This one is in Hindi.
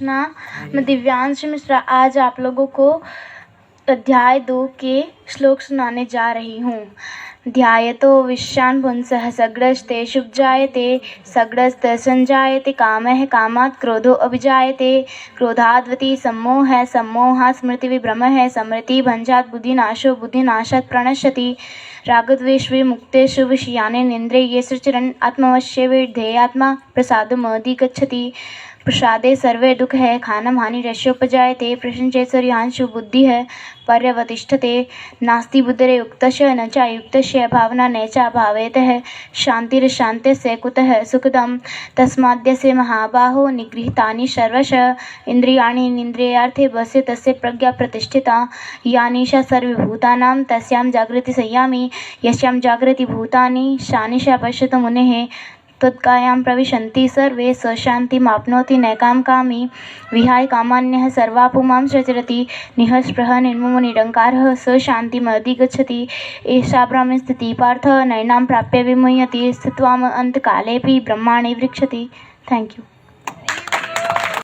ना मैं दिव्यांश मिश्रा आज आप लोगों को अध्याय 2 के श्लोक सुनाने जा रही हूँ। ध्यायतो विश्वान् पुंसः सग्रस्ते शुभजायते सग्रस्त संजायते कामः कामात् क्रोधो अभिजायते क्रोधाद्वती सम्मोहः सम्मोहात् स्मृतिविभ्रमः स्मृतिभञ्जात् बुद्धिनाशो बुद्धिनाशात् प्रणश्यति रागद्वेष विमुक्तेषु विषयानेन्द्रियेषु चिरन् आत्मवश्ये विधेयात्मा प्रसादमधिगच्छति प्रसादे सर्वे दुख है खानम हानि रस्योपजायते प्रशंसेश्वर्यांशु बुद्धि है पर्यवतिष्ठते नास्ति बुद्धरे युक्तस्य न च युक्तस्य भावना न च भावेतः शांतिर्शान्तिस्य कुतः सुखदं तस्माद्यस्य महाबाहो निगृहीतानि सर्वश इन्द्रियाणि निन्द्रियार्थे वस्य तस्य प्रज्ञा प्रतिष्ठिता यानिशा सर्वभूतानां तस्यां जागृति संयामी यस्यां जागृति भूतानि शानिशा पश्यत मुनेः तत्कायां प्रविशन्ति सर्वे स शान्तिमाप्नोति नैकां कामी विहाय कामान्यः सर्वापुमां सचरति निःस्पृहः निर्ममो निरङ्कारः स शान्तिमधिगच्छति एषा ब्रह्मस्थितिः पार्थ नैनां प्राप्य विमुह्यति स्थित्वाम् अन्तकालेऽपि ब्रह्माणि वृक्षति। Thank you.